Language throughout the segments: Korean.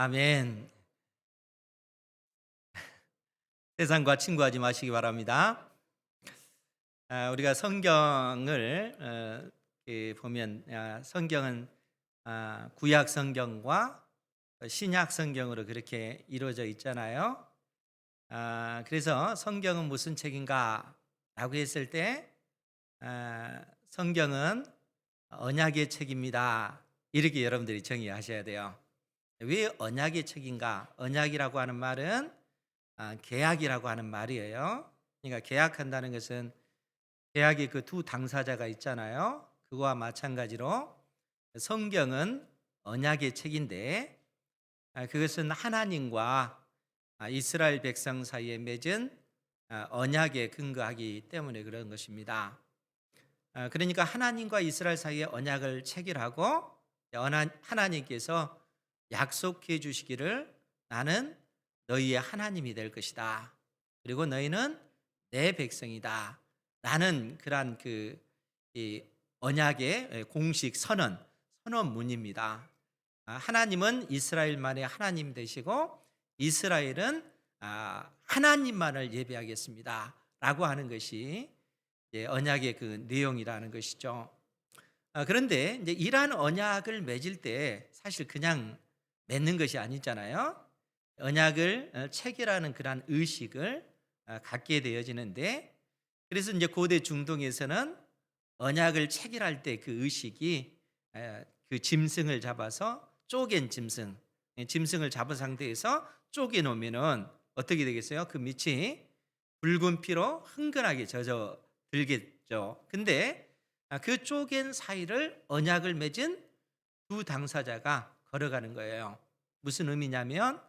아멘. 세상과 친구하지 마시기 바랍니다. 우리가 성경을 보면 성경은 구약 성경과 신약 성경으로 그렇게 이루어져 있잖아요. 그래서 성경은 무슨 책인가라고 했을 때 성경은 언약의 책입니다. 이렇게 여러분들이 정의하셔야 돼요. 왜 언약의 책인가? 언약이라고 하는 말은 계약이라고 하는 말이에요. 그러니까 계약한다는 것은 계약의 그 두 당사자가 있잖아요. 그거와 마찬가지로 성경은 언약의 책인데 그것은 하나님과 이스라엘 백성 사이에 맺은 언약에 근거하기 때문에 그런 것입니다. 그러니까 하나님과 이스라엘 사이에 언약을 체결하고 하나님께서 약속해 주시기를 나는 너희의 하나님이 될 것이다. 그리고 너희는 내 백성이다. 라는 그러한 이 언약의 공식 선언문입니다. 하나님은 이스라엘만의 하나님 되시고 이스라엘은 하나님만을 예배하겠습니다. 라고 하는 것이 언약의 그 내용이라는 것이죠. 그런데 이제 이러한 언약을 맺을 때 사실 그냥 맺는 것이 아니잖아요. 언약을 체결하는 그러한 의식을 갖게 되어지는데, 그래서 이제 고대 중동에서는 언약을 체결할 때 그 의식이 그 짐승을 잡아서 쪼갠 짐승을 잡은 상태에서 쪼개 놓으면은 어떻게 되겠어요? 그 밑이 붉은 피로 흥건하게 젖어 들겠죠. 근데 그 쪼갠 사이를 언약을 맺은 두 당사자가 걸어가는 거예요. 무슨 의미냐면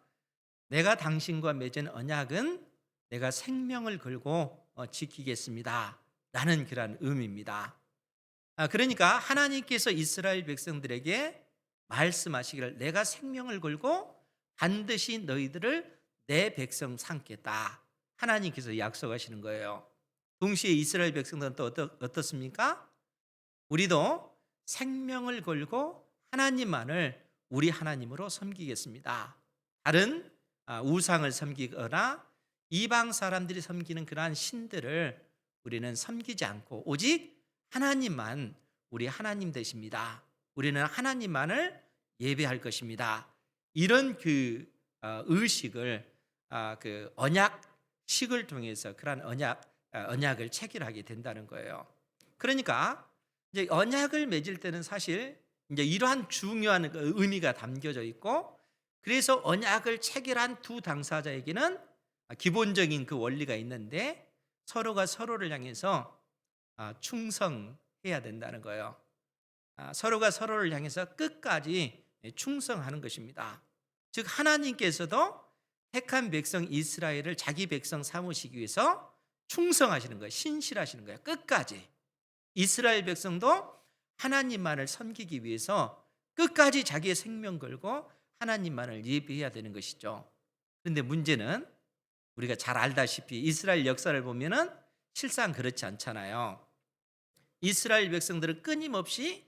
내가 당신과 맺은 언약은 내가 생명을 걸고 지키겠습니다. 라는 그러한 의미입니다. 그러니까 하나님께서 이스라엘 백성들에게 말씀하시기를 내가 생명을 걸고 반드시 너희들을 내 백성 삼겠다. 하나님께서 약속하시는 거예요. 동시에 이스라엘 백성들은 또 어떻습니까? 우리도 생명을 걸고 하나님만을 우리 하나님으로 섬기겠습니다. 다른 우상을 섬기거나 이방 사람들이 섬기는 그러한 신들을 우리는 섬기지 않고 오직 하나님만 우리 하나님 되십니다. 우리는 하나님만을 예배할 것입니다. 이런 의식을 그 언약식을 통해서 그러한 언약을 체결하게 된다는 거예요. 그러니까 이제 언약을 맺을 때는 사실 이제 이러한 중요한 의미가 담겨져 있고, 그래서 언약을 체결한 두 당사자에게는 기본적인 그 원리가 있는데 서로가 서로를 향해서 충성해야 된다는 거예요. 서로가 서로를 향해서 끝까지 충성하는 것입니다. 즉 하나님께서도 택한 백성 이스라엘을 자기 백성 삼으시기 위해서 충성하시는 거예요. 신실하시는 거예요. 끝까지. 이스라엘 백성도 하나님만을 섬기기 위해서 끝까지 자기의 생명 걸고 하나님만을 예배해야 되는 것이죠. 그런데 문제는 우리가 잘 알다시피 이스라엘 역사를 보면은 실상 그렇지 않잖아요. 이스라엘 백성들은 끊임없이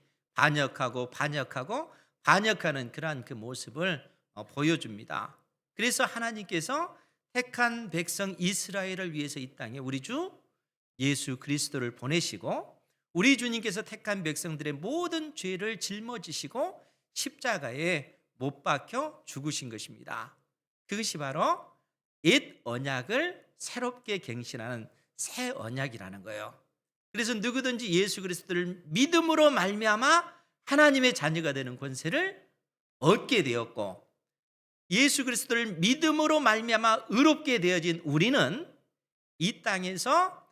반역하는 그러한 그 모습을 보여줍니다. 그래서 하나님께서 택한 백성 이스라엘을 위해서 이 땅에 우리 주 예수 그리스도를 보내시고 우리 주님께서 택한 백성들의 모든 죄를 짊어지시고 십자가에 못 박혀 죽으신 것입니다. 그것이 바로 옛 언약을 새롭게 갱신하는 새 언약이라는 거예요. 그래서 누구든지 예수 그리스도를 믿음으로 말미암아 하나님의 자녀가 되는 권세를 얻게 되었고, 예수 그리스도를 믿음으로 말미암아 의롭게 되어진 우리는 이 땅에서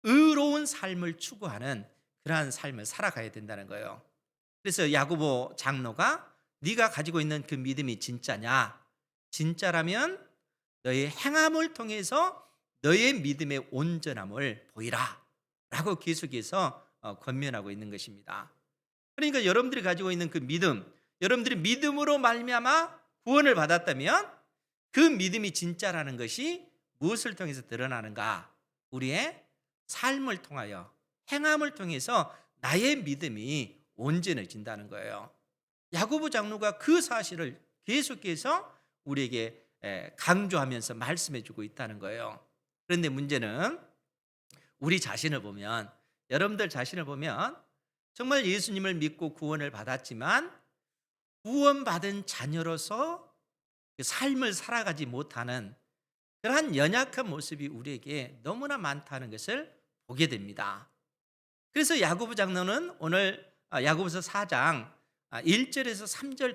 의로운 삶을 추구하는 그러한 삶을 살아가야 된다는 거예요. 그래서 야고보 장로가 네가 가지고 있는 그 믿음이 진짜냐? 진짜라면 너의 행함을 통해서 너의 믿음의 온전함을 보이라 라고 계속해서 권면하고 있는 것입니다. 그러니까 여러분들이 가지고 있는 그 믿음, 여러분들이 믿음으로 말미암아 구원을 받았다면 그 믿음이 진짜라는 것이 무엇을 통해서 드러나는가? 우리의 삶을 통하여, 행함을 통해서 나의 믿음이 온전해진다는 거예요. 야고보 장로가 그 사실을 계속해서 우리에게 강조하면서 말씀해 주고 있다는 거예요. 그런데 문제는 우리 자신을 보면, 여러분들 자신을 보면 정말 예수님을 믿고 구원을 받았지만 구원받은 자녀로서 그 삶을 살아가지 못하는 그러한 연약한 모습이 우리에게 너무나 많다는 것을 보게 됩니다. 그래서 야고보 장로는 오늘 야고보서 4장 1절에서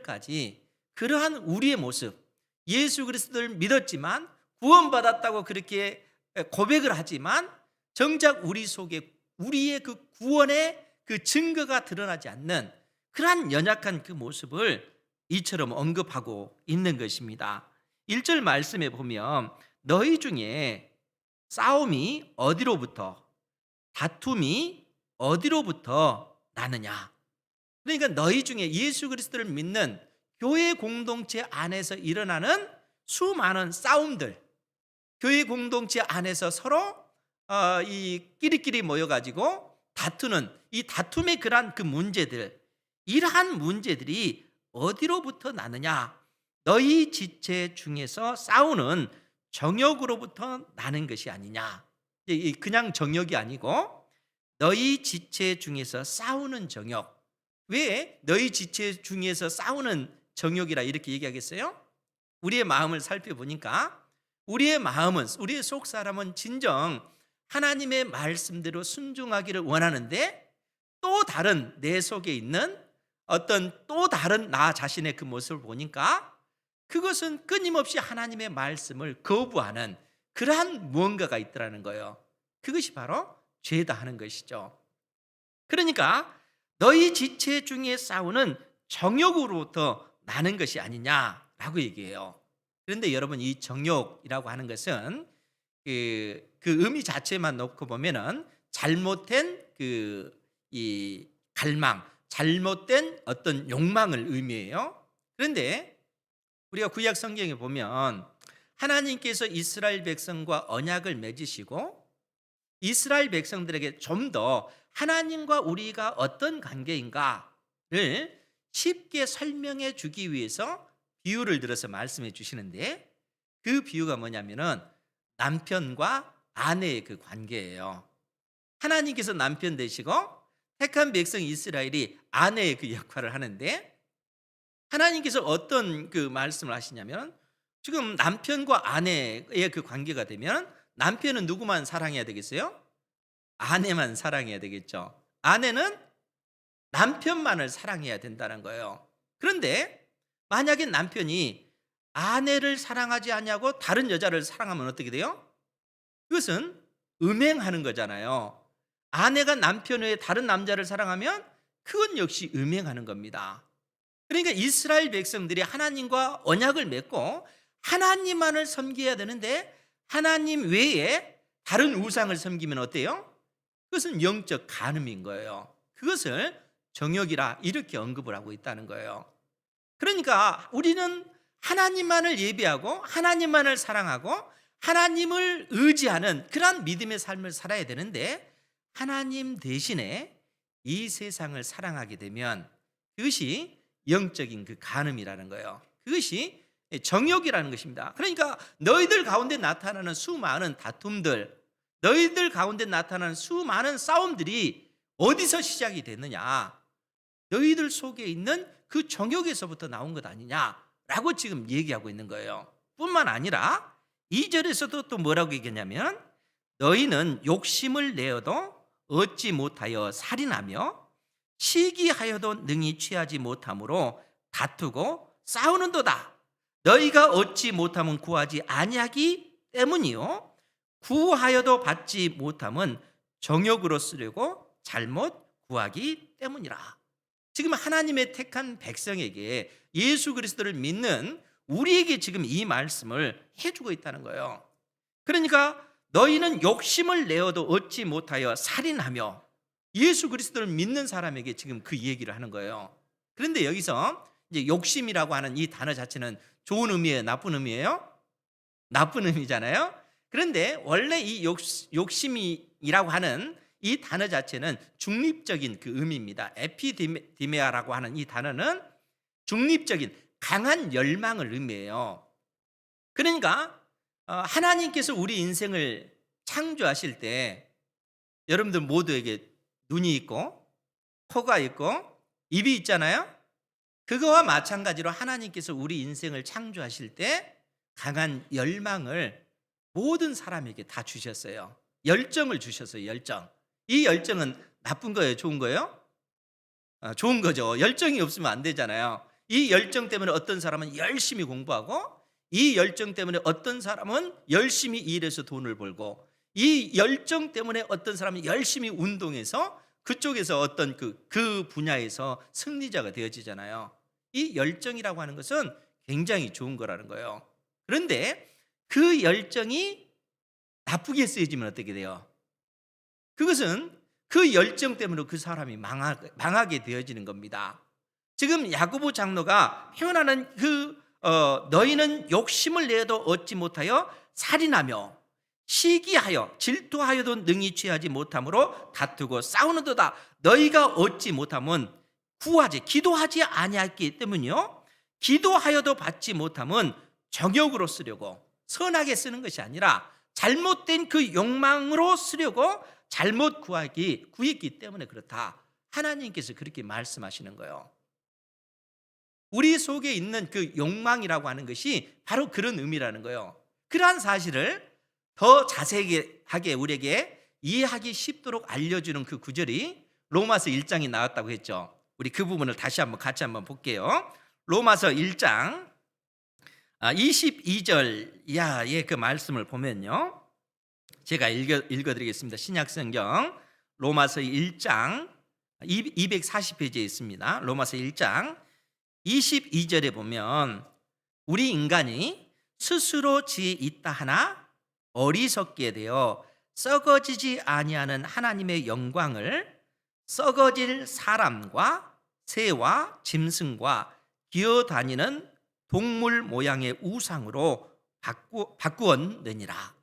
3절까지 그러한 우리의 모습, 예수 그리스도를 믿었지만 구원받았다고 그렇게 고백을 하지만 정작 우리 속에 우리의 그 구원의 그 증거가 드러나지 않는 그러한 연약한 그 모습을 이처럼 언급하고 있는 것입니다. 1절 말씀에 보면 너희 중에 싸움이 어디로부터, 다툼이 어디로부터 나느냐. 그러니까 너희 중에 예수 그리스도를 믿는 교회 공동체 안에서 일어나는 수많은 싸움들, 교회 공동체 안에서 서로 이 끼리끼리 모여가지고 다투는 이 다툼의 그러한 그 문제들, 이러한 문제들이 어디로부터 나느냐. 너희 지체 중에서 싸우는 정욕으로부터 나는 것이 아니냐. 그냥 정욕이 아니고 너희 지체 중에서 싸우는 정욕. 왜 너희 지체 중에서 싸우는 정욕이라 이렇게 얘기하겠어요? 우리의 마음을 살펴보니까 우리의 마음은, 우리의 속 사람은 진정 하나님의 말씀대로 순종하기를 원하는데 또 다른 내 속에 있는 어떤 또 다른 나 자신의 그 모습을 보니까 그것은 끊임없이 하나님의 말씀을 거부하는 그러한 무언가가 있더라는 거예요. 그것이 바로 죄다 하는 것이죠. 그러니까 너희 지체 중에 싸우는 정욕으로부터 나는 것이 아니냐라고 얘기해요. 그런데 여러분, 이 정욕이라고 하는 것은 그 의미 자체만 놓고 보면은 잘못된 이 갈망, 잘못된 어떤 욕망을 의미해요. 그런데 우리가 구약 성경에 보면 하나님께서 이스라엘 백성과 언약을 맺으시고 이스라엘 백성들에게 좀 더 하나님과 우리가 어떤 관계인가를 쉽게 설명해 주기 위해서 비유를 들어서 말씀해 주시는데, 그 비유가 뭐냐면은 남편과 아내의 그 관계예요. 하나님께서 남편 되시고 택한 백성 이스라엘이 아내의 그 역할을 하는데, 하나님께서 어떤 그 말씀을 하시냐면, 지금 남편과 아내의 그 관계가 되면 남편은 누구만 사랑해야 되겠어요? 아내만 사랑해야 되겠죠. 아내는 남편만을 사랑해야 된다는 거예요. 그런데 만약에 남편이 아내를 사랑하지 않냐고 다른 여자를 사랑하면 어떻게 돼요? 그것은 음행하는 거잖아요. 아내가 남편 외에 다른 남자를 사랑하면 그건 역시 음행하는 겁니다. 그러니까 이스라엘 백성들이 하나님과 언약을 맺고 하나님만을 섬겨야 되는데 하나님 외에 다른 우상을 섬기면 어때요? 그것은 영적 간음인 거예요. 그것을 정욕이라 이렇게 언급을 하고 있다는 거예요. 그러니까 우리는 하나님만을 예배하고 하나님만을 사랑하고 하나님을 의지하는 그런 믿음의 삶을 살아야 되는데, 하나님 대신에 이 세상을 사랑하게 되면 그것이 영적인 그 간음이라는 거예요. 그것이 정욕이라는 것입니다. 그러니까 너희들 가운데 나타나는 수많은 다툼들, 너희들 가운데 나타나는 수많은 싸움들이 어디서 시작이 됐느냐? 너희들 속에 있는 그 정욕에서부터 나온 것 아니냐라고 지금 얘기하고 있는 거예요. 뿐만 아니라 2절에서도 또 뭐라고 얘기하냐면, 너희는 욕심을 내어도 얻지 못하여 살인하며 시기하여도 능히 취하지 못함으로 다투고 싸우는도다. 너희가 얻지 못함은 구하지 아니하기 때문이요, 구하여도 받지 못함은 정욕으로 쓰려고 잘못 구하기 때문이라. 지금 하나님의 택한 백성에게, 예수 그리스도를 믿는 우리에게 지금 이 말씀을 해주고 있다는 거예요. 그러니까 너희는 욕심을 내어도 얻지 못하여 살인하며, 예수 그리스도를 믿는 사람에게 지금 그 얘기를 하는 거예요. 그런데 여기서 이제 욕심이라고 하는 이 단어 자체는 좋은 의미예요, 나쁜 의미예요? 나쁜 의미잖아요. 그런데 원래 이 욕심이라고 하는 이 단어 자체는 중립적인 그 의미입니다. 에피디메아라고 하는 이 단어는 중립적인, 강한 열망을 의미해요. 그러니까 하나님께서 우리 인생을 창조하실 때 여러분들 모두에게 눈이 있고 코가 있고 입이 있잖아요. 그거와 마찬가지로 하나님께서 우리 인생을 창조하실 때 강한 열망을 모든 사람에게 다 주셨어요. 열정을 주셨어요. 열정. 이 열정은 나쁜 거예요? 좋은 거예요? 좋은 거죠. 열정이 없으면 안 되잖아요. 이 열정 때문에 어떤 사람은 열심히 공부하고, 이 열정 때문에 어떤 사람은 열심히 일해서 돈을 벌고, 이 열정 때문에 어떤 사람은 열심히 운동해서 그쪽에서 어떤 그 분야에서 승리자가 되어지잖아요. 이 열정이라고 하는 것은 굉장히 좋은 거라는 거예요. 그런데 그 열정이 나쁘게 쓰여지면 어떻게 돼요? 그것은 그 열정 때문에 그 사람이 망하게 되어지는 겁니다. 지금 야고보 장로가 표현하는 너희는 욕심을 내어도 얻지 못하여 살인하며 시기하여 질투하여도 능히 취하지 못함으로 다투고 싸우는도다. 너희가 얻지 못함은 기도하지 아니하기 때문이요, 기도하여도 받지 못함은 정욕으로 쓰려고, 선하게 쓰는 것이 아니라 잘못된 그 욕망으로 쓰려고 잘못 구했기 때문에 그렇다. 하나님께서 그렇게 말씀하시는 거예요. 우리 속에 있는 그 욕망이라고 하는 것이 바로 그런 의미라는 거예요. 그러한 사실을 더 자세하게 우리에게 이해하기 쉽도록 알려주는 그 구절이 로마서 1장이 나왔다고 했죠. 우리 그 부분을 같이 한번 볼게요. 로마서 1장 22절 이하의 그 말씀을 보면요, 제가 읽어드리겠습니다. 신약성경 로마서 1장 240페이지에 있습니다. 로마서 1장 22절에 보면 우리 인간이 스스로 지혜 있다 하나 어리석게 되어 썩어지지 아니하는 하나님의 영광을 썩어질 사람과 새와 짐승과 기어다니는 동물 모양의 우상으로 바꾸었느니라.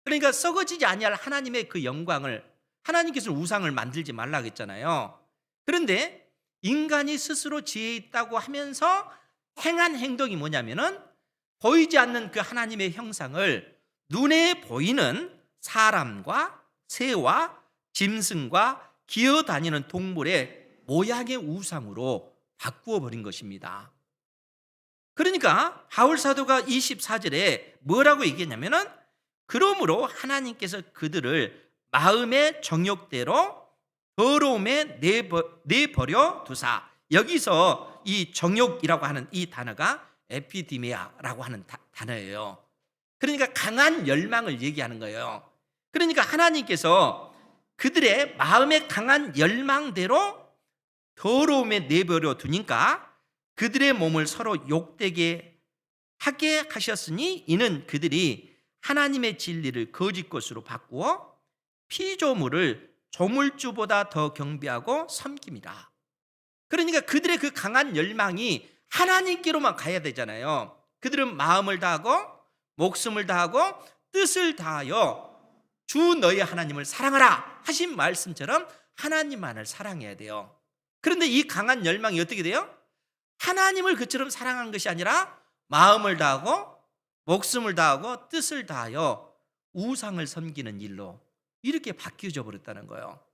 그러니까 썩어지지 아니할 하나님의 그 영광을, 하나님께서는 우상을 만들지 말라고 했잖아요. 그런데 인간이 스스로 지혜 있다고 하면서 행한 행동이 뭐냐면은 보이지 않는 그 하나님의 형상을 눈에 보이는 사람과 새와 짐승과 기어다니는 동물의 모양의 우상으로 바꾸어 버린 것입니다. 그러니까 바울 사도가 24절에 뭐라고 얘기했냐면은 그러므로 하나님께서 그들을 마음의 정욕대로 더러움에 내버려 두사. 여기서 이 정욕이라고 하는 이 단어가 에피디미아라고 하는 단어예요. 그러니까 강한 열망을 얘기하는 거예요. 그러니까 하나님께서 그들의 마음의 강한 열망대로 더러움에 내버려 두니까 그들의 몸을 서로 욕되게 하게 하셨으니 이는 그들이 하나님의 진리를 거짓 것으로 바꾸어 피조물을 조물주보다 더 경배하고 섬깁니다. 그러니까 그들의 그 강한 열망이 하나님께로만 가야 되잖아요. 그들은 마음을 다하고 목숨을 다하고 뜻을 다하여 주 너희 하나님을 사랑하라 하신 말씀처럼 하나님만을 사랑해야 돼요. 그런데 이 강한 열망이 어떻게 돼요? 하나님을 그처럼 사랑하는 것이 아니라 마음을 다하고 목숨을 다하고 뜻을 다하여 우상을 섬기는 일로 이렇게 바뀌어져 버렸다는 거예요.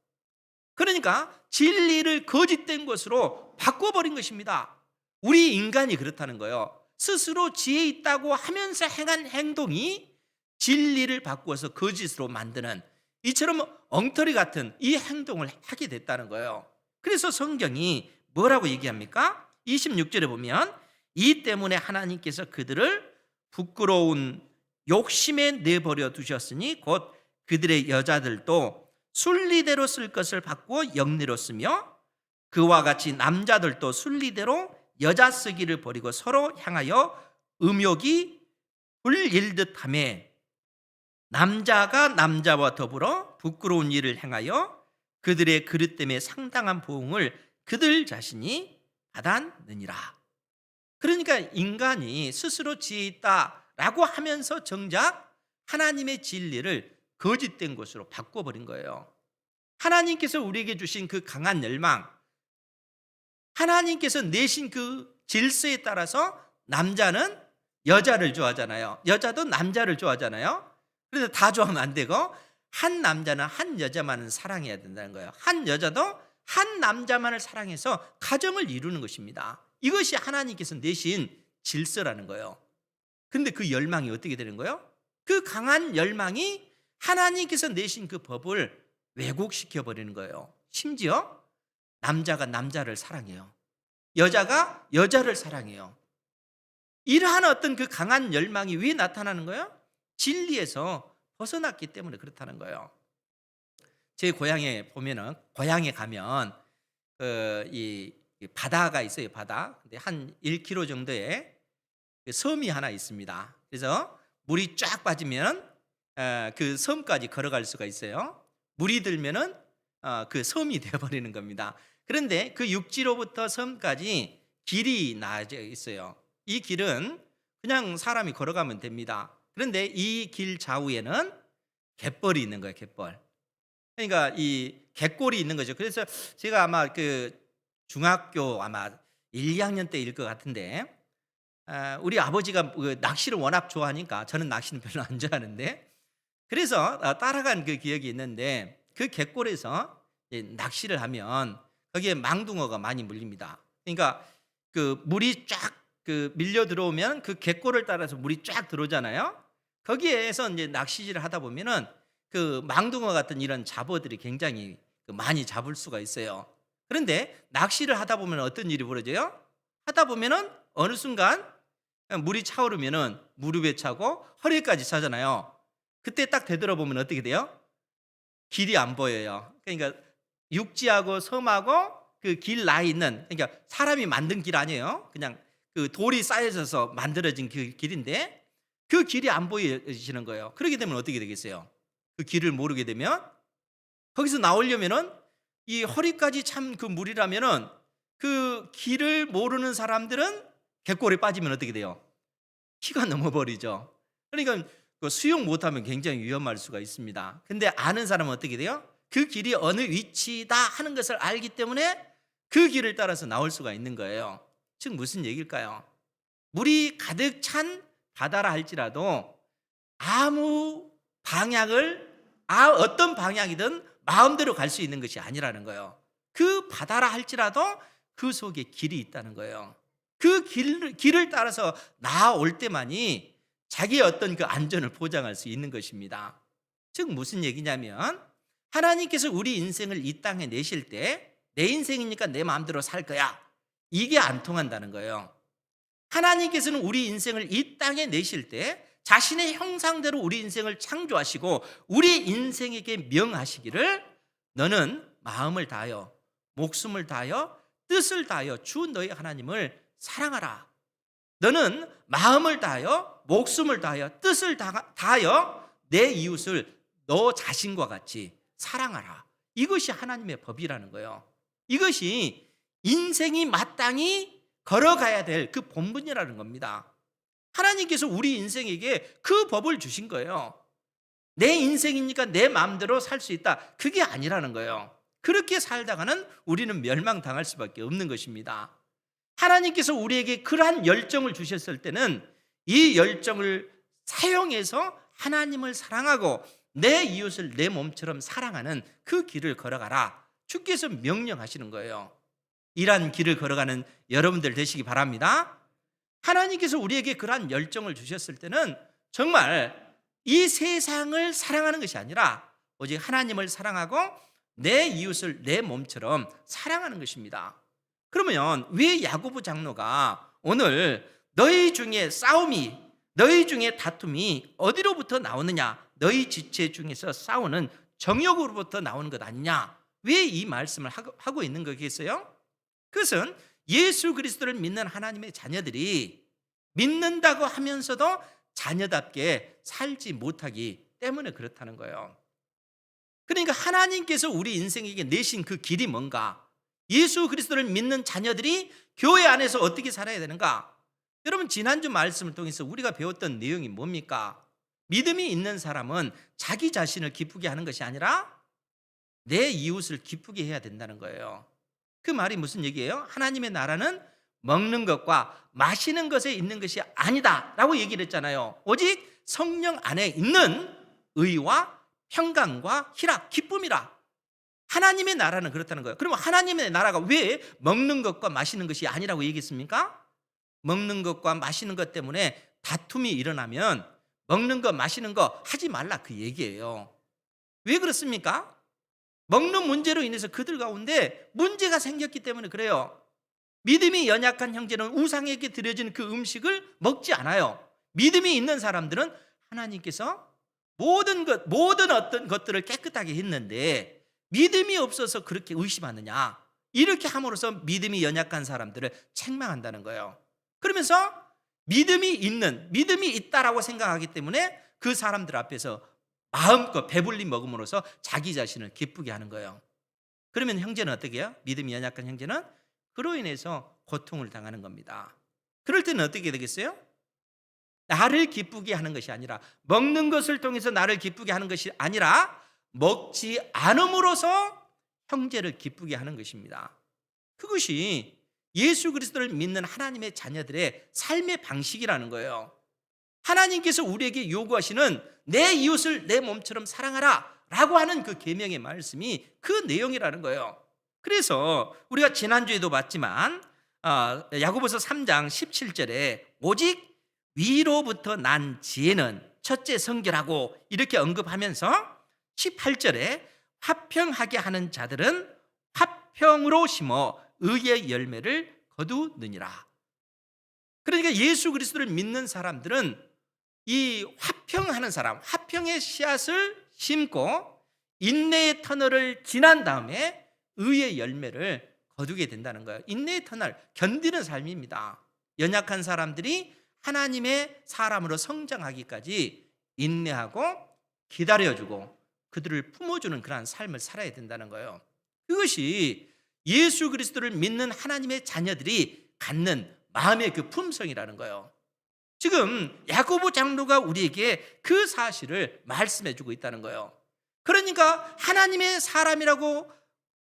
그러니까 진리를 거짓된 것으로 바꿔버린 것입니다. 우리 인간이 그렇다는 거예요. 스스로 지혜 있다고 하면서 행한 행동이 진리를 바꾸어서 거짓으로 만드는, 이처럼 엉터리 같은 이 행동을 하게 됐다는 거예요. 그래서 성경이 뭐라고 얘기합니까? 26절에 보면 이 때문에 하나님께서 그들을 부끄러운 욕심에 내버려 두셨으니 곧 그들의 여자들도 순리대로 쓸 것을 바꾸어 영리로 쓰며 그와 같이 남자들도 순리대로 여자 쓰기를 버리고 서로 향하여 음욕이 불일듯 하며 남자가 남자와 더불어 부끄러운 일을 행하여 그들의 그릇 때문에 상당한 보응을 그들 자신이 받았느니라. 그러니까 인간이 스스로 지혜 있다라고 하면서 정작 하나님의 진리를 거짓된 것으로 바꿔버린 거예요. 하나님께서 우리에게 주신 그 강한 열망, 하나님께서 내신 그 질서에 따라서 남자는 여자를 좋아하잖아요. 여자도 남자를 좋아하잖아요. 그래서 다 좋아하면 안 되고 한 남자는 한 여자만을 사랑해야 된다는 거예요. 한 여자도 한 남자만을 사랑해서 가정을 이루는 것입니다. 이것이 하나님께서 내신 질서라는 거예요. 근데 그 열망이 어떻게 되는 거예요? 그 강한 열망이 하나님께서 내신 그 법을 왜곡시켜 버리는 거예요. 심지어 남자가 남자를 사랑해요. 여자가 여자를 사랑해요. 이러한 어떤 그 강한 열망이 왜 나타나는 거예요? 진리에서 벗어났기 때문에 그렇다는 거예요. 제 고향에 보면은, 고향에 가면 이 바다가 있어요. 바다. 근데 한 1km 정도의 그 섬이 하나 있습니다. 그래서 물이 쫙 빠지면 그 섬까지 걸어갈 수가 있어요. 물이 들면은 그 섬이 되어버리는 겁니다. 그런데 그 육지로부터 섬까지 길이 나져 있어요. 이 길은 그냥 사람이 걸어가면 됩니다. 그런데 이 길 좌우에는 갯벌이 있는 거예요. 갯벌. 그러니까 이 갯골이 있는 거죠. 그래서 제가 아마 그 중학교 아마 1, 2학년 때일 것 같은데, 우리 아버지가 그 낚시를 워낙 좋아하니까, 저는 낚시는 별로 안 좋아하는데, 그래서 따라간 그 기억이 있는데, 그 갯골에서 낚시를 하면 거기에 망둥어가 많이 물립니다. 그러니까 그 물이 쫙 그 밀려 들어오면 그 갯골을 따라서 물이 쫙 들어오잖아요. 거기에서 이제 낚시질을 하다 보면은 그 망둥어 같은 이런 잡어들이 굉장히 많이 잡을 수가 있어요. 그런데 낚시를 하다 보면 어떤 일이 벌어져요? 하다 보면은 어느 순간 물이 차오르면은 무릎에 차고 허리까지 차잖아요. 그때 딱 되돌아보면 어떻게 돼요? 길이 안 보여요. 그러니까 육지하고 섬하고 그 길 나 있는, 그러니까 사람이 만든 길 아니에요. 그냥 그 돌이 쌓여져서 만들어진 그 길인데 그 길이 안 보이시는 거예요. 그렇게 되면 어떻게 되겠어요? 그 길을 모르게 되면 거기서 나오려면은 이 허리까지 참 그 물이라면은 그 길을 모르는 사람들은 갯골에 빠지면 어떻게 돼요? 키가 넘어버리죠. 그러니까 그 수영 못하면 굉장히 위험할 수가 있습니다. 근데 아는 사람은 어떻게 돼요? 그 길이 어느 위치다 하는 것을 알기 때문에 그 길을 따라서 나올 수가 있는 거예요. 즉 무슨 얘기일까요? 물이 가득 찬 바다라 할지라도 아무 방향을 어떤 방향이든 마음대로 갈 수 있는 것이 아니라는 거예요. 그 바다라 할지라도 그 속에 길이 있다는 거예요. 그 길을 따라서 나올 때만이 자기의 어떤 그 안전을 보장할 수 있는 것입니다. 즉 무슨 얘기냐면 하나님께서 우리 인생을 이 땅에 내실 때 내 인생이니까 내 마음대로 살 거야, 이게 안 통한다는 거예요. 하나님께서는 우리 인생을 이 땅에 내실 때 자신의 형상대로 우리 인생을 창조하시고 우리 인생에게 명하시기를 너는 마음을 다하여 목숨을 다하여 뜻을 다하여 주 너희 하나님을 사랑하라. 너는 마음을 다하여 목숨을 다하여 뜻을 다하여 내 이웃을 너 자신과 같이 사랑하라. 이것이 하나님의 법이라는 거예요. 이것이 인생이 마땅히 걸어가야 될 그 본분이라는 겁니다. 하나님께서 우리 인생에게 그 법을 주신 거예요. 내 인생이니까 내 마음대로 살 수 있다, 그게 아니라는 거예요. 그렇게 살다가는 우리는 멸망당할 수밖에 없는 것입니다. 하나님께서 우리에게 그러한 열정을 주셨을 때는 이 열정을 사용해서 하나님을 사랑하고 내 이웃을 내 몸처럼 사랑하는 그 길을 걸어가라, 주께서 명령하시는 거예요. 이러한 길을 걸어가는 여러분들 되시기 바랍니다. 하나님께서 우리에게 그러한 열정을 주셨을 때는 정말 이 세상을 사랑하는 것이 아니라 오직 하나님을 사랑하고 내 이웃을 내 몸처럼 사랑하는 것입니다. 그러면 왜 야고보 장로가 오늘 너희 중에 싸움이, 너희 중에 다툼이 어디로부터 나오느냐, 너희 지체 중에서 싸우는 정욕으로부터 나오는 것 아니냐, 왜 이 말씀을 하고 있는 거겠어요? 그것은 예수 그리스도를 믿는 하나님의 자녀들이 믿는다고 하면서도 자녀답게 살지 못하기 때문에 그렇다는 거예요. 그러니까 하나님께서 우리 인생에게 내신 그 길이 뭔가, 예수 그리스도를 믿는 자녀들이 교회 안에서 어떻게 살아야 되는가? 여러분 지난주 말씀을 통해서 우리가 배웠던 내용이 뭡니까? 믿음이 있는 사람은 자기 자신을 기쁘게 하는 것이 아니라 내 이웃을 기쁘게 해야 된다는 거예요. 그 말이 무슨 얘기예요? 하나님의 나라는 먹는 것과 마시는 것에 있는 것이 아니다라고 얘기를 했잖아요. 오직 성령 안에 있는 의와 평강과 희락, 기쁨이라. 하나님의 나라는 그렇다는 거예요. 그러면 하나님의 나라가 왜 먹는 것과 마시는 것이 아니라고 얘기했습니까? 먹는 것과 마시는 것 때문에 다툼이 일어나면 먹는 거 마시는 거 하지 말라 그 얘기예요. 왜 그렇습니까? 먹는 문제로 인해서 그들 가운데 문제가 생겼기 때문에 그래요. 믿음이 연약한 형제는 우상에게 드려진 그 음식을 먹지 않아요. 믿음이 있는 사람들은 하나님께서 모든 어떤 것들을 깨끗하게 했는데 믿음이 없어서 그렇게 의심하느냐, 이렇게 함으로써 믿음이 연약한 사람들을 책망한다는 거예요. 그러면서 믿음이 있다라고 생각하기 때문에 그 사람들 앞에서 마음껏 배불리 먹음으로써 자기 자신을 기쁘게 하는 거예요. 그러면 형제는 어떻게 해요? 믿음이 연약한 형제는 그로 인해서 고통을 당하는 겁니다. 그럴 때는 어떻게 되겠어요? 나를 기쁘게 하는 것이 아니라, 먹는 것을 통해서 나를 기쁘게 하는 것이 아니라 먹지 않음으로써 형제를 기쁘게 하는 것입니다. 그것이 예수 그리스도를 믿는 하나님의 자녀들의 삶의 방식이라는 거예요. 하나님께서 우리에게 요구하시는 내 이웃을 내 몸처럼 사랑하라 라고 하는 그 계명의 말씀이 그 내용이라는 거예요. 그래서 우리가 지난주에도 봤지만 야고보서 3장 17절에 오직 위로부터 난 지혜는 첫째 성결하고 이렇게 언급하면서 18절에 화평하게 하는 자들은 화평으로 심어 의의 열매를 거두느니라. 그러니까 예수 그리스도를 믿는 사람들은 이 화평하는 사람, 화평의 씨앗을 심고 인내의 터널을 지난 다음에 의의 열매를 거두게 된다는 거예요. 인내의 터널, 견디는 삶입니다. 연약한 사람들이 하나님의 사람으로 성장하기까지 인내하고 기다려주고 그들을 품어주는 그러한 삶을 살아야 된다는 거예요. 그것이 예수 그리스도를 믿는 하나님의 자녀들이 갖는 마음의 그 품성이라는 거예요. 지금 야고보 장로가 우리에게 그 사실을 말씀해 주고 있다는 거예요. 그러니까 하나님의 사람이라고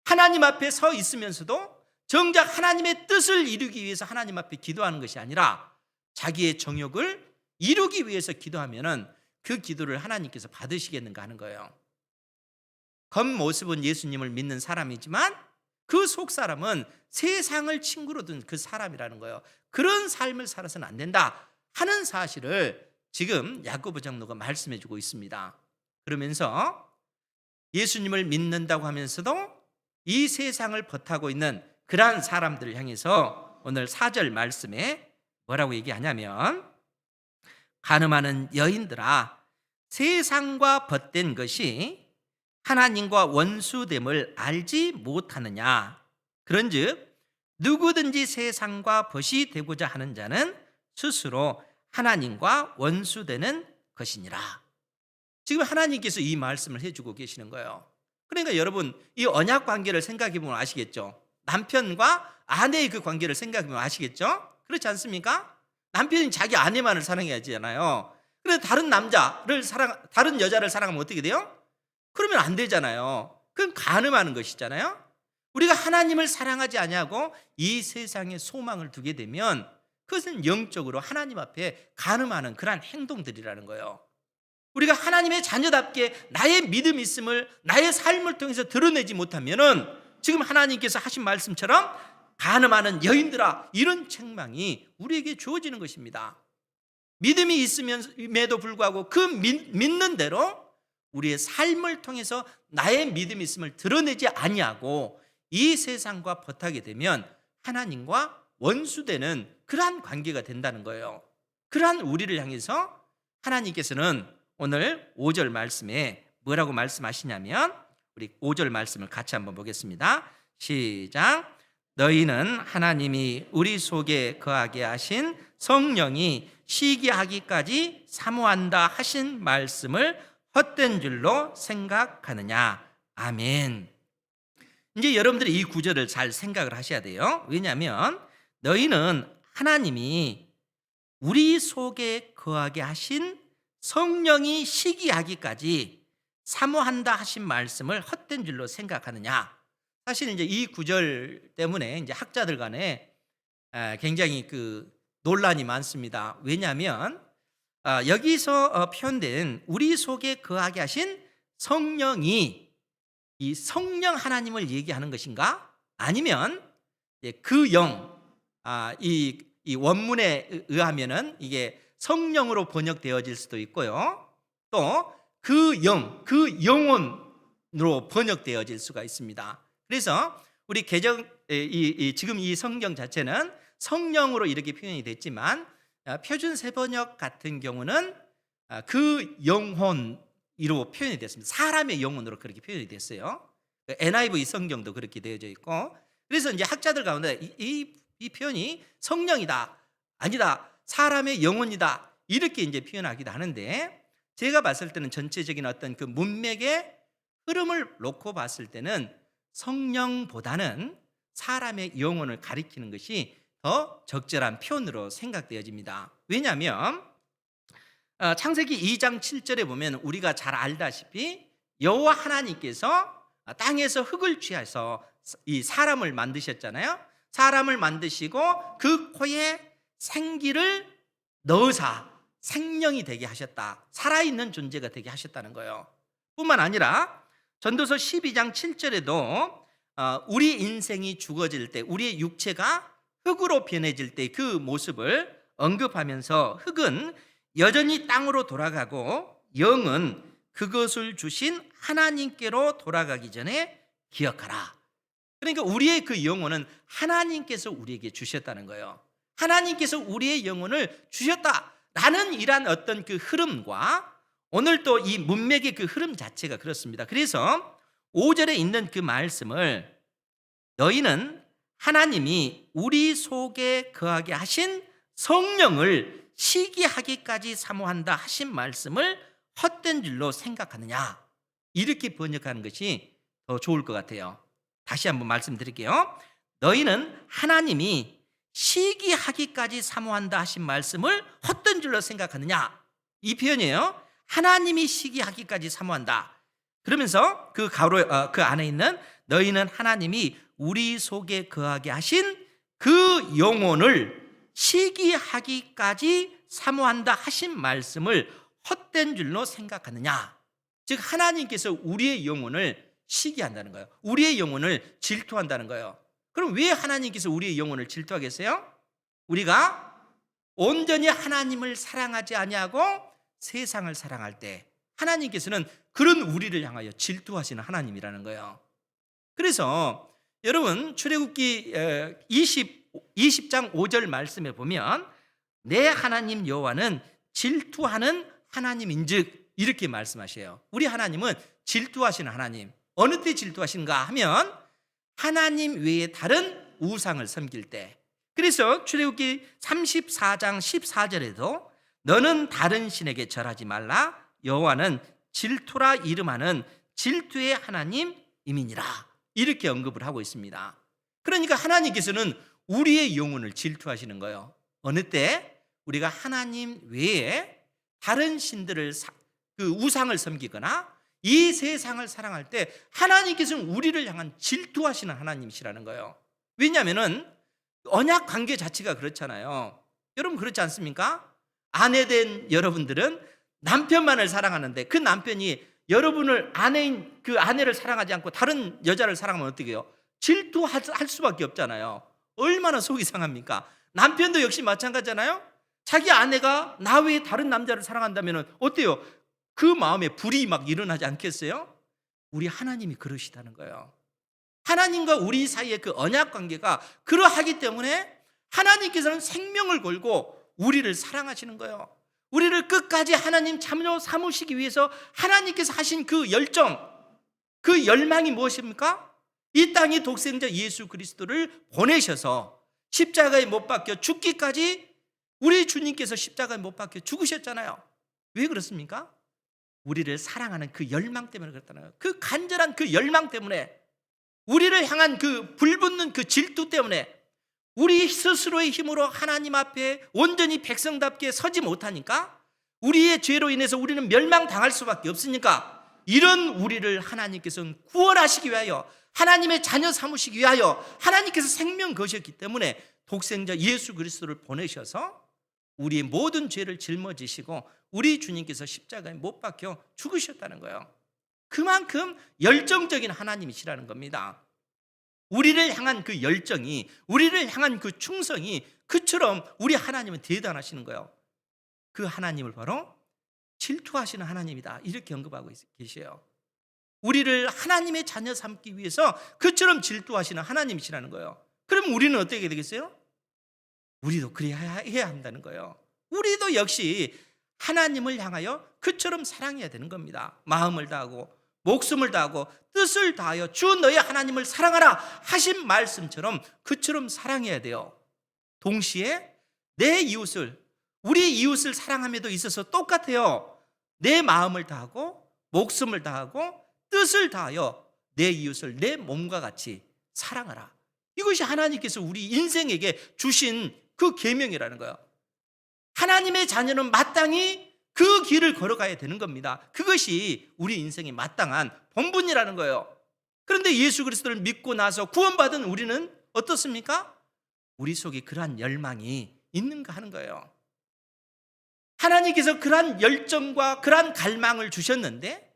하나님 앞에 서 있으면서도 정작 하나님의 뜻을 이루기 위해서 하나님 앞에 기도하는 것이 아니라 자기의 정욕을 이루기 위해서 기도하면은 그 기도를 하나님께서 받으시겠는가 하는 거예요. 겉모습은 예수님을 믿는 사람이지만 그 속 사람은 세상을 친구로 둔 그 사람이라는 거예요. 그런 삶을 살아서는 안 된다 하는 사실을 지금 야고보 장로가 말씀해 주고 있습니다. 그러면서 예수님을 믿는다고 하면서도 이 세상을 버타고 있는 그러한 사람들을 향해서 오늘 4절 말씀에 뭐라고 얘기하냐면, 간음하는 여인들아, 세상과 벗된 것이 하나님과 원수됨을 알지 못하느냐. 그런즉 누구든지 세상과 벗이 되고자 하는 자는 스스로 하나님과 원수되는 것이니라. 지금 하나님께서 이 말씀을 해주고 계시는 거예요. 그러니까 여러분, 이 언약 관계를 생각해 보면 아시겠죠? 남편과 아내의 그 관계를 생각해 보면 아시겠죠? 그렇지 않습니까? 남편이 자기 아내만을 사랑해야 하잖아요. 그래서 다른 여자를 사랑하면 어떻게 돼요? 그러면 안 되잖아요. 그건 간음하는 것이잖아요. 우리가 하나님을 사랑하지 아니하고 이 세상에 소망을 두게 되면 그것은 영적으로 하나님 앞에 간음하는 그러한 행동들이라는 거예요. 우리가 하나님의 자녀답게 나의 믿음이 있음을 나의 삶을 통해서 드러내지 못하면은 지금 하나님께서 하신 말씀처럼 간음하는 여인들아, 이런 책망이 우리에게 주어지는 것입니다. 믿음이 있음에도 불구하고 그 믿는 대로 우리의 삶을 통해서 나의 믿음이 있음을 드러내지 아니하고 이 세상과 벗하게 되면 하나님과 원수되는 그러한 관계가 된다는 거예요. 그러한 우리를 향해서 하나님께서는 오늘 5절 말씀에 뭐라고 말씀하시냐면, 우리 5절 말씀을 같이 한번 보겠습니다. 시작. 너희는 하나님이 우리 속에 거하게 하신 성령이 시기하기까지 사모한다 하신 말씀을 헛된 줄로 생각하느냐. 아멘. 이제 여러분들이 이 구절을 잘 생각을 하셔야 돼요. 왜냐하면 너희는 하나님이 우리 속에 거하게 하신 성령이 시기하기까지 사모한다 하신 말씀을 헛된 줄로 생각하느냐. 사실 이제 이 구절 때문에 이제 학자들 간에 굉장히 그 논란이 많습니다. 왜냐하면 여기서 표현된 우리 속에 거하게 하신 성령이 이 성령 하나님을 얘기하는 것인가? 아니면 그 영, 이 원문에 의하면은 이게 성령으로 번역되어질 수도 있고요. 또 그 영, 그 영혼으로 번역되어질 수가 있습니다. 그래서 우리 지금 이 성경 자체는 성령으로 이렇게 표현이 됐지만 표준 세번역 같은 경우는 그 영혼으로 표현이 됐습니다. 사람의 영혼으로 그렇게 표현이 됐어요. NIV 성경도 그렇게 되어져 있고, 그래서 이제 학자들 가운데 이 표현이 성령이다, 아니다, 사람의 영혼이다, 이렇게 이제 표현하기도 하는데, 제가 봤을 때는 전체적인 어떤 그 문맥의 흐름을 놓고 봤을 때는 성령보다는 사람의 영혼을 가리키는 것이 더 적절한 표현으로 생각되어집니다. 왜냐하면 창세기 2장 7절에 보면 우리가 잘 알다시피 여호와 하나님께서 땅에서 흙을 취해서 이 사람을 만드셨잖아요. 사람을 만드시고 그 코에 생기를 넣으사 생명이 되게 하셨다, 살아있는 존재가 되게 하셨다는 거예요. 뿐만 아니라 전도서 12장 7절에도 우리 인생이 죽어질 때, 우리의 육체가 흙으로 변해질 때 그 모습을 언급하면서 흙은 여전히 땅으로 돌아가고 영은 그것을 주신 하나님께로 돌아가기 전에 기억하라. 그러니까 우리의 그 영혼은 하나님께서 우리에게 주셨다는 거예요. 하나님께서 우리의 영혼을 주셨다라는 이란 어떤 그 흐름과 오늘 또 이 문맥의 그 흐름 자체가 그렇습니다. 그래서 5절에 있는 그 말씀을 너희는 하나님이 우리 속에 거하게 하신 성령을 시기하기까지 사모한다 하신 말씀을 헛된 줄로 생각하느냐, 이렇게 번역하는 것이 더 좋을 것 같아요. 다시 한번 말씀드릴게요. 너희는 하나님이 시기하기까지 사모한다 하신 말씀을 헛된 줄로 생각하느냐, 이 표현이에요. 하나님이 시기하기까지 사모한다. 그러면서 그 그 안에 있는 너희는 하나님이 우리 속에 거하게 하신 그 영혼을 시기하기까지 사모한다 하신 말씀을 헛된 줄로 생각하느냐. 즉 하나님께서 우리의 영혼을 시기한다는 거예요. 우리의 영혼을 질투한다는 거예요. 그럼 왜 하나님께서 우리의 영혼을 질투하겠어요? 우리가 온전히 하나님을 사랑하지 아니하고 세상을 사랑할 때 하나님께서는 그런 우리를 향하여 질투하시는 하나님이라는 거예요. 그래서 여러분 출애굽기 20장 5절 말씀에 보면 내 하나님 여호와는 질투하는 하나님인즉 이렇게 말씀하셔요. 우리 하나님은 질투하시는 하나님. 어느 때 질투하신가 하면 하나님 외에 다른 우상을 섬길 때. 그래서 출애굽기 34장 14절에도 너는 다른 신에게 절하지 말라, 여호와는 질투라 이름하는 질투의 하나님임이니라, 이렇게 언급을 하고 있습니다. 그러니까 하나님께서는 우리의 영혼을 질투하시는 거예요. 어느 때 우리가 하나님 외에 다른 신들을 그 우상을 섬기거나 이 세상을 사랑할 때 하나님께서는 우리를 향한 질투하시는 하나님이시라는 거예요. 왜냐하면 언약 관계 자체가 그렇잖아요. 여러분 그렇지 않습니까? 아내 된 여러분들은 남편만을 사랑하는데 그 남편이 여러분을 아내인 그 아내를 사랑하지 않고 다른 여자를 사랑하면 어떻게 해요? 질투할 수밖에 없잖아요. 얼마나 속이 상합니까? 남편도 역시 마찬가지잖아요. 자기 아내가 나 외에 다른 남자를 사랑한다면 어때요? 그 마음에 불이 막 일어나지 않겠어요? 우리 하나님이 그러시다는 거예요. 하나님과 우리 사이의 그 언약 관계가 그러하기 때문에 하나님께서는 생명을 걸고 우리를 사랑하시는 거예요. 우리를 끝까지 하나님 참여 삼으시기 위해서 하나님께서 하신 그 열정, 그 열망이 무엇입니까? 이 땅의 독생자 예수 그리스도를 보내셔서 십자가에 못 박혀 죽기까지 우리 주님께서 십자가에 못 박혀 죽으셨잖아요. 왜 그렇습니까? 우리를 사랑하는 그 열망 때문에 그렇다는, 그 간절한 그 열망 때문에, 우리를 향한 그 불붙는 그 질투 때문에 우리 스스로의 힘으로 하나님 앞에 온전히 백성답게 서지 못하니까, 우리의 죄로 인해서 우리는 멸망당할 수밖에 없으니까, 이런 우리를 하나님께서는 구원하시기 위하여, 하나님의 자녀 삼으시기 위하여 하나님께서 생명 거셨기 때문에 독생자 예수 그리스도를 보내셔서 우리의 모든 죄를 짊어지시고 우리 주님께서 십자가에 못 박혀 죽으셨다는 거예요. 그만큼 열정적인 하나님이시라는 겁니다. 우리를 향한 그 열정이, 우리를 향한 그 충성이 그처럼 우리 하나님은 대단하시는 거예요. 그 하나님을 바로 질투하시는 하나님이다, 이렇게 언급하고 계세요. 우리를 하나님의 자녀 삼기 위해서 그처럼 질투하시는 하나님이시라는 거예요. 그럼 우리는 어떻게 되겠어요? 우리도 그래야 해야 한다는 거예요. 우리도 역시 하나님을 향하여 그처럼 사랑해야 되는 겁니다. 마음을 다하고 목숨을 다하고 뜻을 다하여 주 너의 하나님을 사랑하라 하신 말씀처럼 그처럼 사랑해야 돼요. 동시에 내 이웃을, 우리 이웃을 사랑함에도 있어서 똑같아요. 내 마음을 다하고 목숨을 다하고 뜻을 다하여 내 이웃을 내 몸과 같이 사랑하라. 이것이 하나님께서 우리 인생에게 주신 그 계명이라는 거예요. 하나님의 자녀는 마땅히 그 길을 걸어가야 되는 겁니다. 그것이 우리 인생의 마땅한 본분이라는 거예요. 그런데 예수 그리스도를 믿고 나서 구원받은 우리는 어떻습니까? 우리 속에 그러한 열망이 있는가 하는 거예요. 하나님께서 그러한 열정과 그러한 갈망을 주셨는데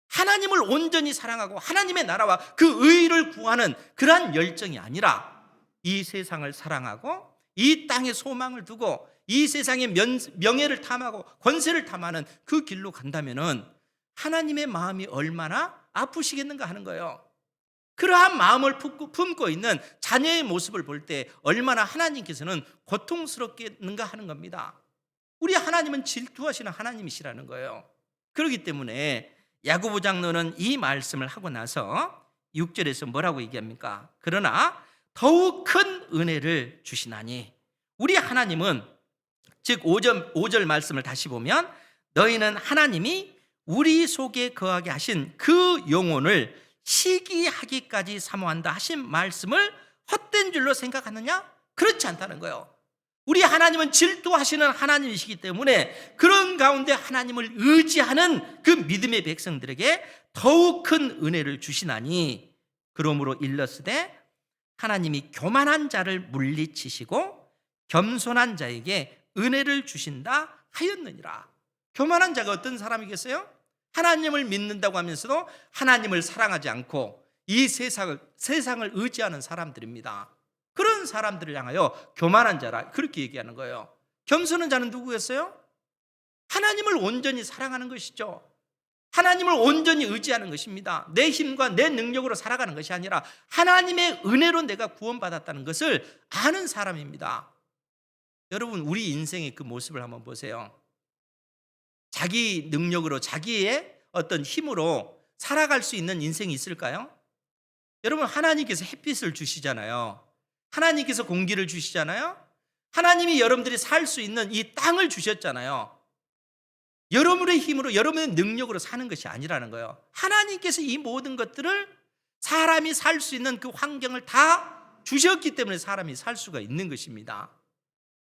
하나님을 온전히 사랑하고 하나님의 나라와 그 의를 구하는 그러한 열정이 아니라 이 세상을 사랑하고 이 땅에 소망을 두고 이 세상의 명예를 탐하고 권세를 탐하는 그 길로 간다면은 하나님의 마음이 얼마나 아프시겠는가 하는 거예요. 그러한 마음을 품고 있는 자녀의 모습을 볼 때 얼마나 하나님께서는 고통스럽겠는가 하는 겁니다. 우리 하나님은 질투하시는 하나님이시라는 거예요. 그렇기 때문에 야고보 장로는 이 말씀을 하고 나서 6절에서 뭐라고 얘기합니까? 그러나 더욱 큰 은혜를 주시나니, 우리 하나님은, 즉 5절 말씀을 다시 보면 너희는 하나님이 우리 속에 거하게 하신 그 영혼을 시기하기까지 사모한다 하신 말씀을 헛된 줄로 생각하느냐? 그렇지 않다는 거예요. 우리 하나님은 질투하시는 하나님이시기 때문에 그런 가운데 하나님을 의지하는 그 믿음의 백성들에게 더욱 큰 은혜를 주시나니, 그러므로 일렀으되 하나님이 교만한 자를 물리치시고 겸손한 자에게 은혜를 주신다 하였느니라. 교만한 자가 어떤 사람이겠어요? 하나님을 믿는다고 하면서도 하나님을 사랑하지 않고 이 세상을 의지하는 사람들입니다. 그런 사람들을 향하여 교만한 자라 그렇게 얘기하는 거예요. 겸손한 자는 누구였어요? 하나님을 온전히 사랑하는 것이죠. 하나님을 온전히 의지하는 것입니다. 내 힘과 내 능력으로 살아가는 것이 아니라 하나님의 은혜로 내가 구원받았다는 것을 아는 사람입니다. 여러분, 우리 인생의 그 모습을 한번 보세요. 자기 능력으로, 자기의 어떤 힘으로 살아갈 수 있는 인생이 있을까요? 여러분, 하나님께서 햇빛을 주시잖아요. 하나님께서 공기를 주시잖아요. 하나님이 여러분들이 살 수 있는 이 땅을 주셨잖아요. 여러분의 힘으로, 여러분의 능력으로 사는 것이 아니라는 거예요. 하나님께서 이 모든 것들을, 사람이 살 수 있는 그 환경을 다 주셨기 때문에 사람이 살 수가 있는 것입니다.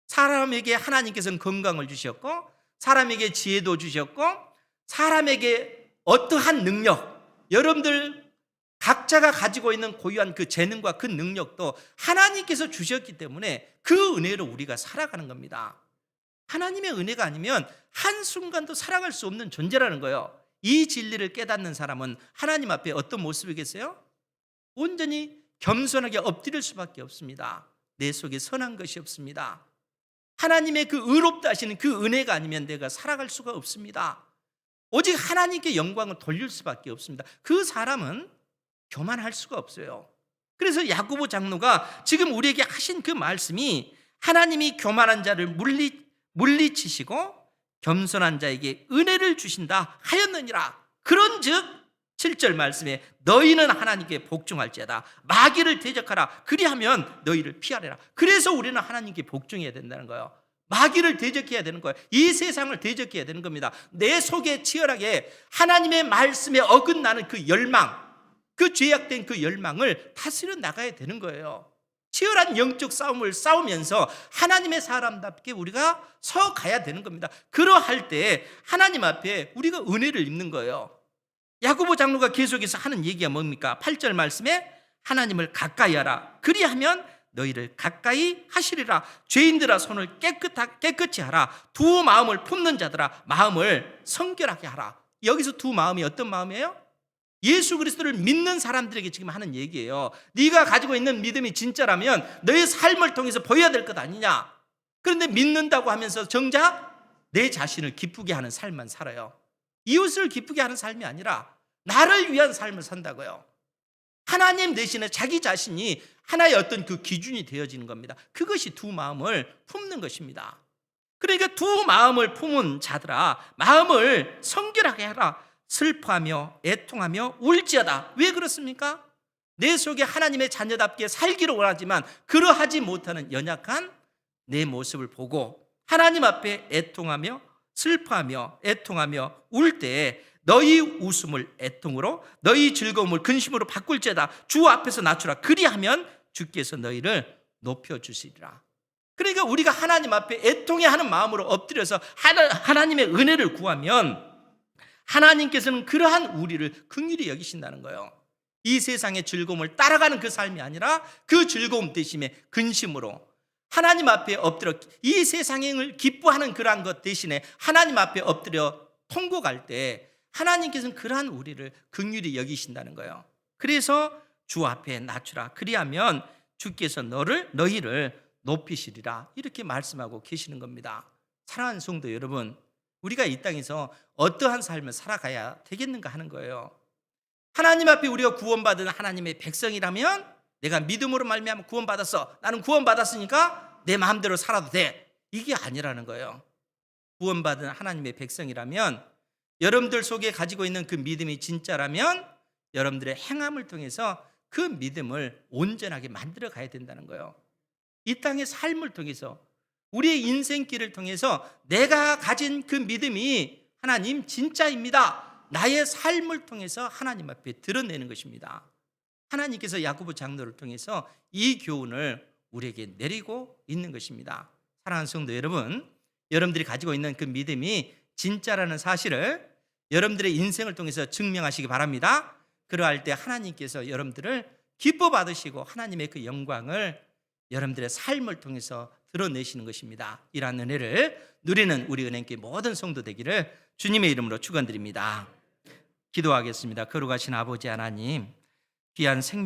사람에게 하나님께서는 건강을 주셨고, 사람에게 지혜도 주셨고, 사람에게 어떠한 능력, 여러분들 각자가 가지고 있는 고유한 그 재능과 그 능력도 하나님께서 주셨기 때문에 그 은혜로 우리가 살아가는 겁니다. 하나님의 은혜가 아니면 한순간도 살아갈 수 없는 존재라는 거예요. 이 진리를 깨닫는 사람은 하나님 앞에 어떤 모습이겠어요? 온전히 겸손하게 엎드릴 수밖에 없습니다. 내 속에 선한 것이 없습니다. 하나님의 그 의롭다 하시는 그 은혜가 아니면 내가 살아갈 수가 없습니다. 오직 하나님께 영광을 돌릴 수밖에 없습니다. 그 사람은 교만할 수가 없어요. 그래서 야고보 장로가 지금 우리에게 하신 그 말씀이 하나님이 교만한 자를 물리치시고 겸손한 자에게 은혜를 주신다 하였느니라. 그런즉 7절 말씀에 너희는 하나님께 복종할지어다. 마귀를 대적하라. 그리하면 너희를 피하리라. 그래서 우리는 하나님께 복종해야 된다는 거예요. 마귀를 대적해야 되는 거예요. 이 세상을 대적해야 되는 겁니다. 내 속에 치열하게 하나님의 말씀에 어긋나는 그 열망, 그 죄악된 그 열망을 다스려 나가야 되는 거예요. 치열한 영적 싸움을 싸우면서 하나님의 사람답게 우리가 서가야 되는 겁니다. 그러할 때 하나님 앞에 우리가 은혜를 입는 거예요. 야고보 장로가 계속해서 하는 얘기가 뭡니까? 8절 말씀에 하나님을 가까이 하라. 그리하면 너희를 가까이 하시리라. 죄인들아 손을 깨끗이 하라. 두 마음을 품는 자들아 마음을 성결하게 하라. 여기서 두 마음이 어떤 마음이에요? 예수 그리스도를 믿는 사람들에게 지금 하는 얘기예요. 네가 가지고 있는 믿음이 진짜라면 너의 삶을 통해서 보여야 될 것 아니냐. 그런데 믿는다고 하면서 정작 내 자신을 기쁘게 하는 삶만 살아요. 이웃을 기쁘게 하는 삶이 아니라 나를 위한 삶을 산다고요. 하나님 대신에 자기 자신이 하나의 어떤 그 기준이 되어지는 겁니다. 그것이 두 마음을 품는 것입니다. 그러니까 두 마음을 품은 자들아 마음을 성결하게 하라. 슬퍼하며 애통하며 울지어다. 왜 그렇습니까? 내 속에 하나님의 자녀답게 살기를 원하지만 그러하지 못하는 연약한 내 모습을 보고 하나님 앞에 애통하며 슬퍼하며 애통하며 울 때에 너희 웃음을 애통으로 너희 즐거움을 근심으로 바꿀지어다. 주 앞에서 낮추라. 그리하면 주께서 너희를 높여주시리라. 그러니까 우리가 하나님 앞에 애통해 하는 마음으로 엎드려서 하나님의 은혜를 구하면 하나님께서는 그러한 우리를 긍휼히 여기신다는 거예요. 이 세상의 즐거움을 따라가는 그 삶이 아니라 그 즐거움 대신에 근심으로 하나님 앞에 엎드려 이 세상을 기뻐하는 그러한 것 대신에 하나님 앞에 엎드려 통곡할 때 하나님께서는 그러한 우리를 긍휼히 여기신다는 거예요. 그래서 주 앞에 낮추라. 그리하면 주께서 너희를 높이시리라. 이렇게 말씀하고 계시는 겁니다. 사랑하는 성도 여러분, 우리가 이 땅에서 어떠한 삶을 살아가야 되겠는가 하는 거예요. 하나님 앞에 우리가 구원받은 하나님의 백성이라면 내가 믿음으로 말미암아 구원받았어. 나는 구원받았으니까 내 마음대로 살아도 돼. 이게 아니라는 거예요. 구원받은 하나님의 백성이라면 여러분들 속에 가지고 있는 그 믿음이 진짜라면 여러분들의 행함을 통해서 그 믿음을 온전하게 만들어 가야 된다는 거예요. 이 땅의 삶을 통해서 우리의 인생길을 통해서 내가 가진 그 믿음이 하나님 진짜입니다. 나의 삶을 통해서 하나님 앞에 드러내는 것입니다. 하나님께서 야고보 장로를 통해서 이 교훈을 우리에게 내리고 있는 것입니다. 사랑하는 성도 여러분, 여러분들이 가지고 있는 그 믿음이 진짜라는 사실을 여러분들의 인생을 통해서 증명하시기 바랍니다. 그러할 때 하나님께서 여러분들을 기뻐 받으시고 하나님의 그 영광을 여러분들의 삶을 통해서 드러내시는 것입니다. 이러한 은혜를 누리는 우리 은행교회 모든 성도 되기를 주님의 이름으로 축원드립니다. 기도하겠습니다. 거룩하신 아버지 하나님, 귀한 생명